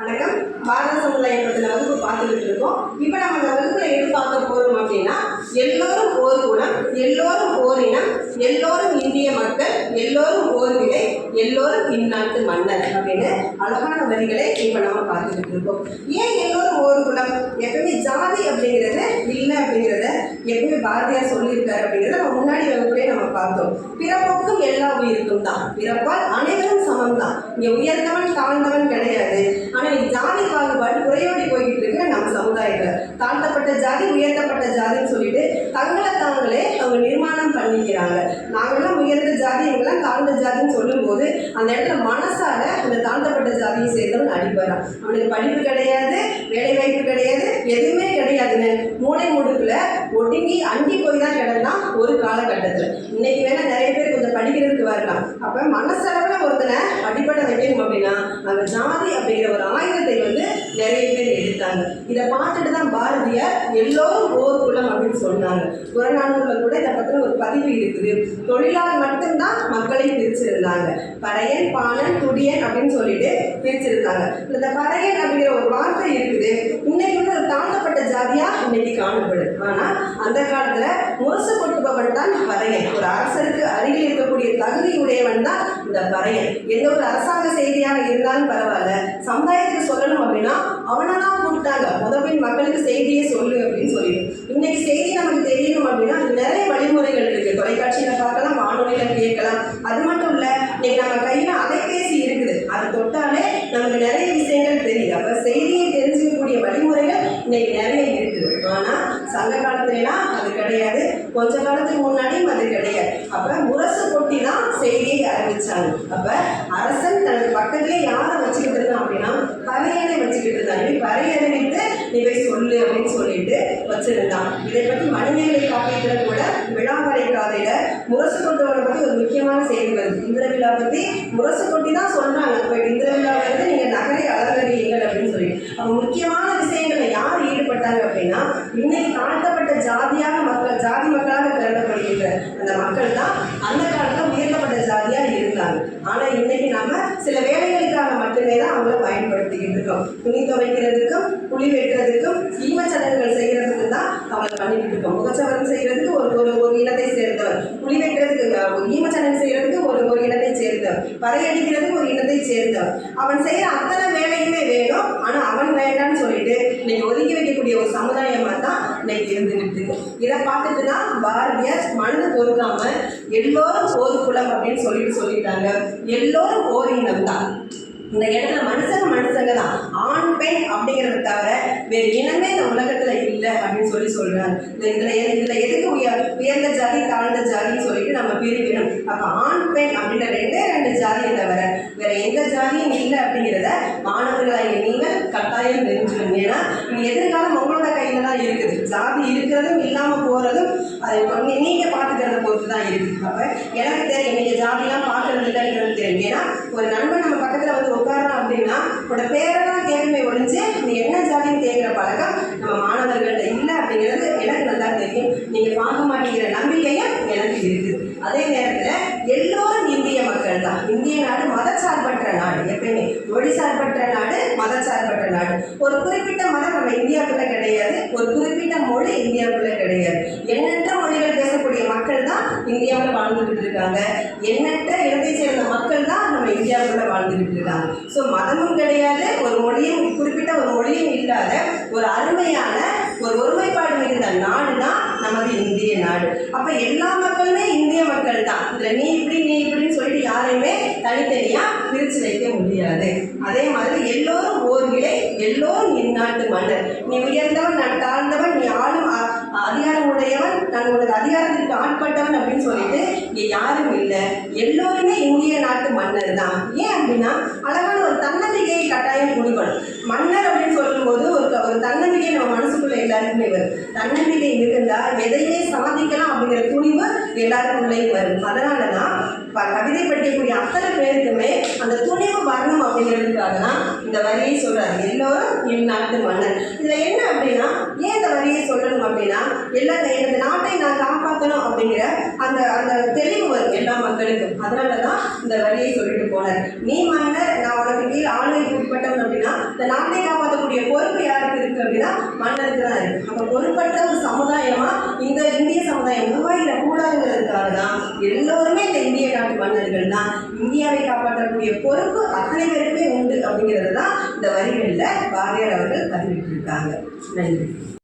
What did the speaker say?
வணக்கம். பாரத சமுதாயம் பற்றின வகுப்பு பார்த்துக்கிட்டு இருக்கோம். இப்போ நம்ம அந்த வகுப்பில் எது பார்க்க போகிறோம் அப்படின்னா, எல்லோரும் ஓர் குலம், எல்லோரும் ஓர் இனம், எல்லோரும் இந்திய மக்கள், எல்லோரும் ஓர் விலை, எல்லோரும் இந்நாட்டு மன்னர் அப்படின்னு அழகான வரிகளை இப்போ நம்ம பார்த்துக்கிட்டு இருக்கோம். ஏன் எல்லோரும் ஓர் குலம்? எப்பவுமே ஜாதி அப்படிங்கிறது இல்லை அப்படிங்கிறத எப்பவுமே பாரதியார் சொல்லியிருக்காரு அப்படிங்கிறத நம்ம முன்னாடி வகுப்பிலே நம்ம பார்த்தோம். பிறப்புக்கும் எல்லா உயிருக்கும் தான், பிறப்பால் அனைவரும் சமம் தான். இங்கே உயர்ந்தவன் தாழ்ந்தவன் கிடையாது. ஆனால் ஜாதி பாகுபாடு குறையோடி போய்கிட்டு இருக்கு நம்ம சமுதாயத்தில். தாழ்த்தப்பட்ட ஜாதி உயர்த்தப்பட்ட ஜாதின்னு சொல்லிட்டு தங்களை தாங்களே அவங்க நிர்மாணம் பண்ணிக்கிறாங்க. நாங்களாம் உயர்ந்த ஜாதி, இவங்கெல்லாம் தாழ்ந்த ஜாதின்னு சொல்லும்போது அந்த இடத்துல மனசால அந்த தாழ்த்தப்பட்ட ஜாதியை சேர்ந்தவன் அடிப்பறான். அவனுக்கு படிப்பு கிடையாது, வேலை வாய்ப்பு கிடையாது, எதுவுமே கிடையாதுன்னு மூளை முடுக்குல ஒடுங்கி அண்டி போய் தான் கிடந்தான் ஒரு காலகட்டத்தில். இன்னைக்கு வேணா நிறைய பேர் கொஞ்சம் படிக்கிறதுக்கு வரலாம். அப்போ மனசளவில் ஒருத்தனை அடிப்படை வைக்கணும் அப்படின்னா அந்த ஜாதி அப்படிங்கிற ஒரு ஆயுதத்தை நிறைய பேர் எடுத்தாங்க. இதை பார்த்துட்டு தான் பாரதியார் எல்லோரும் ஓர் குலம் அப்படின்னு சொன்னாங்க. புறநானூறுல கூட இதை பற்றின ஒரு பதிவு இருக்குது. தொழிலாளர் மட்டும்தான் மக்களை பிரிச்சிருந்தாங்க. பறையன், பாணன், துடியன் அப்படின்னு சொல்லிட்டு பிரிச்சிருந்தாங்க. இந்த பறையன் அப்படிங்கிற ஒரு வார்த்தை இருக்குது. இன்னைக்கு ஒரு தாழ்த்தப்பட்ட ஜாதியா இன்னைக்கு காணப்படுது. ஆனால் அந்த காலத்துல முரசு கொட்டுபவன் தான் பறையன். ஒரு அரசருக்கு அருகில் இருக்கக்கூடிய தகுதியுடையவன் தான் இந்த பறையன். எந்த ஒரு அரசாங்க செய்தியாக இருந்தாலும் பரவாயில்ல, சமுதாயத்துக்கு சொல்லணும் அப்படின்னா அவனை தான் கூப்பிட்டாங்க. முதலில் மக்களுக்கு செய்தியே சொல்லு அப்படின்னு சொல்லிடு. இன்னைக்கு செய்தி நமக்கு தெரியணும் அப்படின்னா நிறைய வழிமுறைகள் இருக்கு. தொலைக்காட்சியில பார்க்கலாம், வானொலியில கேட்கலாம். அது மட்டும் இல்ல, இன்னைக்கு நம்ம கையில அலைபேசி இருக்குது. அதை தொட்டாலே நமக்கு நிறைய விஷயங்கள் தெரியுது. அப்ப செய்தியை தெரிஞ்சுக்கக்கூடிய வழிமுறைகள் இன்னைக்கு நிறைய இருக்குது. ஆனா சங்க காலத்துலாம் அது கிடையாது, கொஞ்ச காலத்துக்கு முன்னாடியும் அது கிடையாது. அப்ப முரசு கொட்டி தான் செய்தியை அறிவிச்சாங்க. அப்ப அரசன் தனது பக்கத்திலே யாரை வச்சுக்கிட்டு இருந்தான் அப்படின்னா பறையனை வச்சுக்கிட்டு இருந்தான். பறை அறிவித்து நீ போய் சொல்லு அப்படின்னு சொல்லிட்டு வச்சிருந்தான். இதை பற்றி மணிமேகலை காப்பீட்டுல கூட விழாமறை காதையில முரசு கொட்டுவதை பற்றி ஒரு முக்கியமான செய்தி வருது. இந்திர விழா பற்றி முரசு கொட்டி தான் சொல்றாங்க. இப்போ இந்திர விழா வந்து நீங்க நகரை அலங்கரியுங்கள் அப்படின்னு சொல்லி அப்போ முக்கியமான விஷயங்களை யார் ஈடுபட்டாங்க அப்படின்னா இன்னைக்கு தாழ்த்தப்பட்ட ஜாதியாக மக்கள், ஜாதி மக்களாக கருதப்படுகின்ற அந்த மக்கள் தான் அந்த காலத்தில் உயர்த்தப்பட்ட ஜாதியா இருந்தாங்க. ஆனா இன்னைக்கு நாம சில வேலைகளுக்காக மட்டுமே தான் அவங்கள பயன்படுத்திக்கிட்டு இருக்கோம். துணி துவைக்கிறதுக்கும், புளி வெட்டுறதுக்கும், ஈமச்சடங்குகள் செய்யறதுக்கும் தான் அவங்களை பண்ணிக்கிட்டு இருக்கோம். முகச்சவரம் செய்யறதுக்கு ஒரு இனத்தை சேர்ந்தவர், புளி வெட்டுறதுக்கு ஈமச்சடங்கு செய்யறதுக்கு ஒரு இனத்தை சேர்ந்தவர், பறையடிக்கிறதுக்கு ஒரு இனத்தை சேர்ந்தவர். அவன் செய்யற அத்தனை வேலையுமே வேணும், ஆனா அவன் வேண்டான்னு சொல்லிட்டு இன்னைக்கு ஒதுக்கி வைக்கக்கூடிய ஒரு சமுதாயமா தான் இன்னைக்கு இருந்துகிட்டு இருக்கு. இதை பார்த்துட்டு தான் பாரதியார் மனது பொறுக்காம எல்லோரும் ஓர் குலம் அப்படின்னு சொல்லிட்டாங்க. எல்லோரும் ஓர் இனம் தான். இந்த இடத்துல மனுஷங்க தான். ஆண் பெண் அப்படிங்கிறத தவிர வேறு இனமே இந்த உலகத்துல இல்லை அப்படின்னு சொல்றாங்க. இதுல எதுக்கு உயர்ந்த ஜாதி தாழ்ந்த ஜாதின்னு சொல்லிட்டு நம்ம பிரிக்கணும். அப்ப ஆண் பெண் அப்படின்ற ரெண்டு ஜாதியை தவிர வேற எந்த ஜாதியும் இல்லை அப்படிங்கிறத மாணவர்களாக நீங்கள் கட்டாயம் தெரிஞ்சுக்கணும். ஏன்னா இது எதிர்காலம் உங்களோட கையில தான் இருக்குது. ஜாதி இருக்கிறதும் இல்லாம போறதும் அது நீங்க பாத்துக்கிறத பொறுத்து தான் இருக்கு. அப்ப எனக்கு தெரியும் நீங்க ஜாதியெல்லாம் பாக்குறது இல்லைங்கிறது தெரியும். ஏன்னா ஒரு நண்பன் நம்ம பக்கத்துல உட்காரணும் அப்படின்னா உன்னோட பேரெல்லாம் கேள்வி ஒழிஞ்சு நீ என்ன ஜாதின்னு கேட்கிற பழக்கம் நம்ம மாணவர்கள்ட்ட இல்லை அப்படிங்கிறது எனக்கு நல்லா தெரியும். நீங்க பார்க்க மாட்டேங்கிற நம்பிக்கையும் எனக்கு இருக்குது. அதே நேரத்துல எல்லோரும் இந்திய மக்கள் தான். இந்திய நாடு மதச்சார்பற்ற நாடு. எப்பயுமே மொழி சார்பற்ற நாடு, மதச்சார்பற்ற நாடு. ஒரு குறிப்பிட்ட மதம் நம்ம இந்தியாவுக்குள்ள கிடையாது, ஒரு குறிப்பிட்ட மொழி இந்தியாவுக்குள்ள கிடையாது. எண்ணற்ற மொழிகள் பேசக்கூடிய மக்கள் தான் இந்தியாவில் வாழ்ந்துகிட்டு இருக்காங்க. எண்ணற்ற இடத்தை சேர்ந்த மக்கள் தான் நம்ம இந்தியாவுக்குள்ள வாழ்ந்துகிட்டு இருக்காங்க. ஸோ மதமும் கிடையாது, ஒரு மொழியும், குறிப்பிட்ட ஒரு மொழியும் இல்லாத ஒரு அருமையான ஒரு ஒருமைப்பாடு மிகுந்த நாடு தான் நமது இந்திய நாடு. அப்ப எல்லா மக்களுமே இந்திய மக்கள் தான். இதுல நீ இப்படின்னு சொல்லிட்டு யாரையுமே தனித்தனியா பிரிச்சு வைக்க முடியாது. அதே மாதிரி எல்லோரும் ஓர் விலை, எல்லோரும் இந்நாட்டு மன்னர். நீ உயர்ந்தவன், நான் தாழ்ந்தவன், நீ ஆளும் அதிகாரம் உடையவன், நான் உனக்கு அதிகாரத்திற்கு ஆட்பட்டவன் அப்படின்னு சொல்லிட்டு இங்க யாரும் இல்லை. எல்லோருமே இந்திய நாட்டு மன்னர் தான். ஏன் அப்படின்னா அழகான ஒரு தன்னம்பிக்கையை கட்டாயம் கொடுக்கணும். மன்னர் அப்படின்னு சொல்லும் போது ஒரு ஒரு தன்னம்பிக்கை நம்ம மனசுக்குள்ள எல்லாருக்குமே வரும். தன்னம்பிக்கை இருந்தா எதையுமே சாதிக்கலாம் அப்படிங்கிற துணிவு எல்லாருக்குள்ளேயும் வரும். அதனால தான் கவிதை படிக்கக்கூடிய அத்தனை பேருக்குமே அந்த துணிவு வரணும் அப்படிங்கிறதுக்காக தான் இந்த வரியை சொல்றாரு. எல்லோரும் என் நாட்டு மன்னர். இதுல என்ன அப்படின்னா, ஏன் இந்த வரியை சொல்லணும் அப்படின்னா, இந்த நாட்டை நான் காப்பாற்றணும் அப்படிங்கிற அந்த அந்த தெளிவு வரும் எல்லா மக்களுக்கும். அதனால தான் இந்த வரியை சொல்லிட்டு போனார். நீ மன்னர், நான் உனக்கு கீழ் ஆளுகைக்கு உட்பட்டவன் அப்படின்னா இந்த நாட்டை காப்பாற்றக்கூடிய பொறுப்பு யாருக்கு இருக்கு அப்படின்னா மன்னருக்கு தான் இருக்கு. அப்போ பொறுப்பற்ற ஒரு சமுதாயமா இந்த இந்திய சமுதாயம் உருவாகிடக்கூடாதுங்கிறதுக்காக தான் எல்லோருமே இந்த இந்திய நாட்டு மன்னர்கள் தான். இந்தியாவை காப்பாற்றக்கூடிய பொறுப்பு அத்தனை பேருக்குமே உண்டு அப்படிங்கிறது தான் இந்த வரிகளில் பாரதியார் அவர்கள் பதிவிட்டிருக்காங்க. நன்றி.